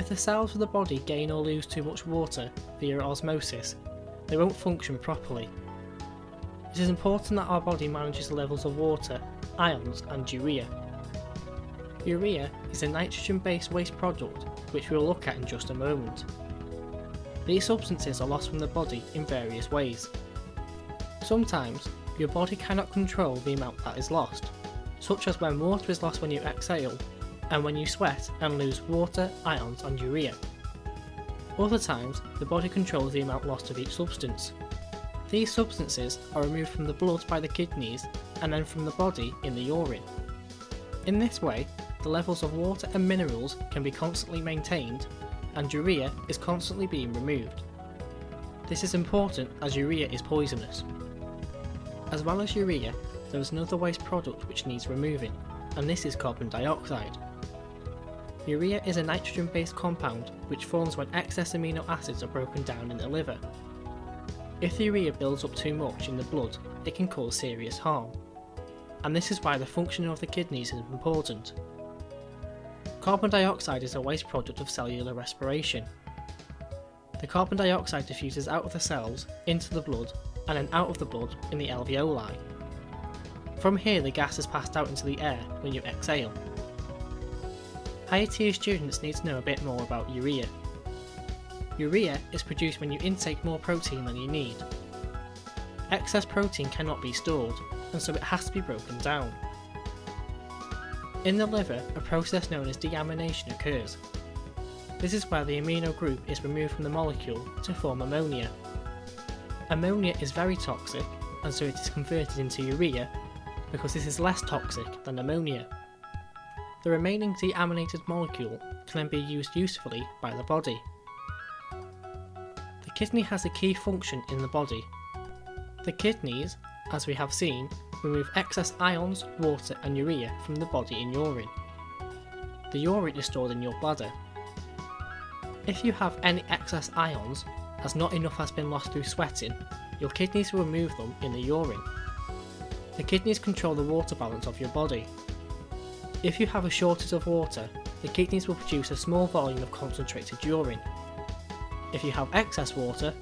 If the cells of the body gain or lose too much water via osmosis, they won't function properly. It is important that our body manages the levels of water, ions and urea. Urea is a nitrogen-based waste product which we will look at in just a moment. These substances are lost from the body in various ways. Sometimes, your body cannot control the amount that is lost, such as when water is lost when you exhale, and when you sweat and lose water, ions and urea. Other times, the body controls the amount lost of each substance. These substances are removed from the blood by the kidneys and then from the body in the urine. In this way, the levels of water and minerals can be constantly maintained, and urea is constantly being removed. This is important as urea is poisonous. As well as urea, there is another waste product which needs removing, and this is carbon dioxide. Urea is a nitrogen-based compound which forms when excess amino acids are broken down in the liver. If the urea builds up too much in the blood, it can cause serious harm, and this is why the function of the kidneys is important. Carbon dioxide is a waste product of cellular respiration. The carbon dioxide diffuses out of the cells, into the blood, and then out of the blood in the alveoli. From here the gas is passed out into the air when you exhale. Higher tier students need to know a bit more about urea. Urea is produced when you intake more protein than you need. Excess protein cannot be stored, and so it has to be broken down. In the liver, a process known as deamination occurs. This is where the amino group is removed from the molecule to form ammonia. Ammonia is very toxic, and so it is converted into urea because this is less toxic than ammonia. The remaining deaminated molecule can then be used usefully by the body. The kidney has a key function in the body. The kidneys, as we have seen, remove excess ions, water and urea from the body in urine. The urine is stored in your bladder. If you have any excess ions, as not enough has been lost through sweating, your kidneys will remove them in the urine. The kidneys control the water balance of your body. If you have a shortage of water, the kidneys will produce a small volume of concentrated urine. If you have excess water,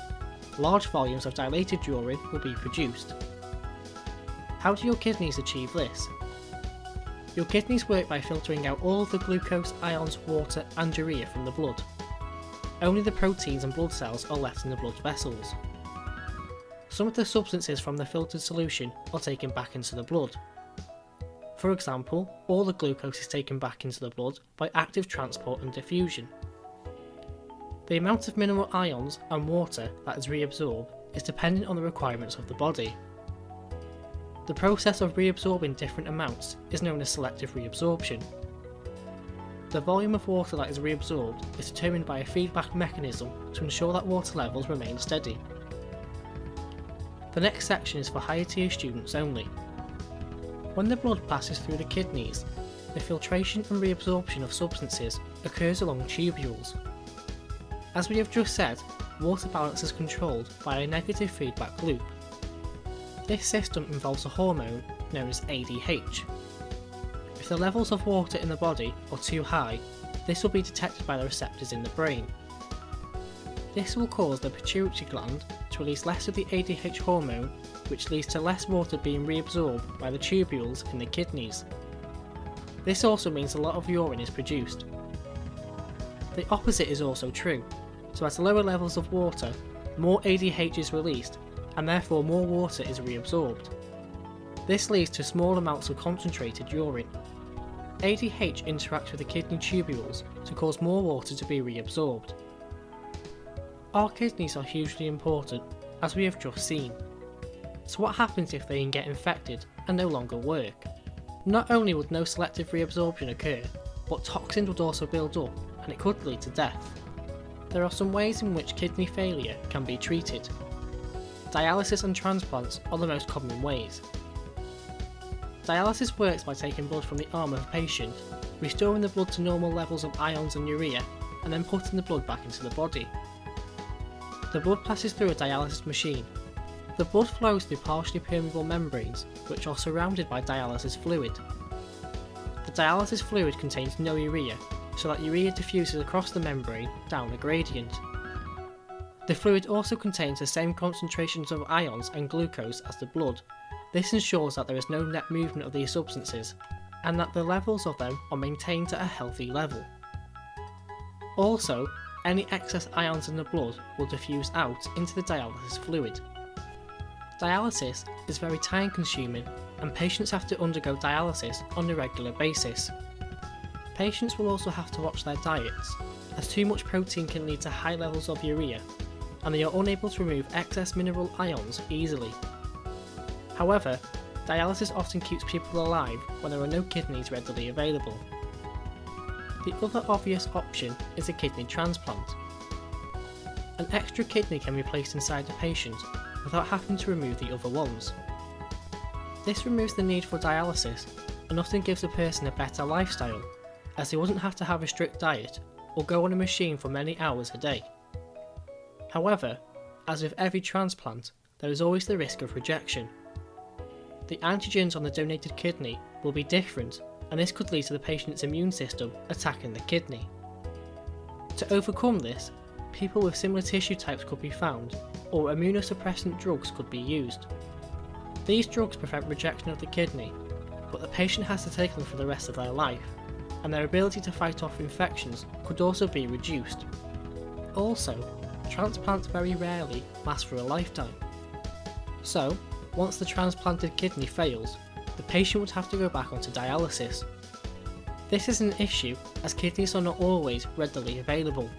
large volumes of dilated urine will be produced. How do your kidneys achieve this? Your kidneys work by filtering out all of the glucose, ions, water and urea from the blood. Only the proteins and blood cells are left in the blood vessels. Some of the substances from the filtered solution are taken back into the blood. For example, all the glucose is taken back into the blood by active transport and diffusion. The amount of mineral ions and water that is reabsorbed is dependent on the requirements of the body. The process of reabsorbing different amounts is known as selective reabsorption. The volume of water that is reabsorbed is determined by a feedback mechanism to ensure that water levels remain steady. The next section is for higher tier students only. When the blood passes through the kidneys, the filtration and reabsorption of substances occurs along tubules. As we have just said, water balance is controlled by a negative feedback loop. This system involves a hormone known as ADH. If the levels of water in the body are too high, this will be detected by the receptors in the brain. This will cause the pituitary gland to release less of the ADH hormone, which leads to less water being reabsorbed by the tubules in the kidneys. This also means a lot of urine is produced. The opposite is also true, so at lower levels of water, more ADH is released and therefore more water is reabsorbed. This leads to small amounts of concentrated urine. ADH interacts with the kidney tubules to cause more water to be reabsorbed. Our kidneys are hugely important, as we have just seen. So what happens if they can get infected and no longer work? Not only would no selective reabsorption occur, but toxins would also build up and it could lead to death. There are some ways in which kidney failure can be treated. Dialysis and transplants are the most common ways. Dialysis works by taking blood from the arm of a patient, restoring the blood to normal levels of ions and urea, and then putting the blood back into the body. The blood passes through a dialysis machine. The blood flows through partially permeable membranes, which are surrounded by dialysis fluid. The dialysis fluid contains no urea, so that urea diffuses across the membrane down a gradient. The fluid also contains the same concentrations of ions and glucose as the blood. This ensures that there is no net movement of these substances, and that the levels of them are maintained at a healthy level. Also, any excess ions in the blood will diffuse out into the dialysis fluid. Dialysis is very time consuming, and patients have to undergo dialysis on a regular basis. Patients will also have to watch their diets, as too much protein can lead to high levels of urea, and they are unable to remove excess mineral ions easily. However, dialysis often keeps people alive when there are no kidneys readily available. The other obvious option is a kidney transplant. An extra kidney can be placed inside a patient without having to remove the other ones. This removes the need for dialysis and often gives the person a better lifestyle, as they wouldn't have to have a strict diet or go on a machine for many hours a day. However, as with every transplant, there is always the risk of rejection. The antigens on the donated kidney will be different, and this could lead to the patient's immune system attacking the kidney. To overcome this, people with similar tissue types could be found, or immunosuppressant drugs could be used. These drugs prevent rejection of the kidney, but the patient has to take them for the rest of their life, and their ability to fight off infections could also be reduced. Also, transplants very rarely last for a lifetime. So, once the transplanted kidney fails, the patient would have to go back onto dialysis. This is an issue as kidneys are not always readily available.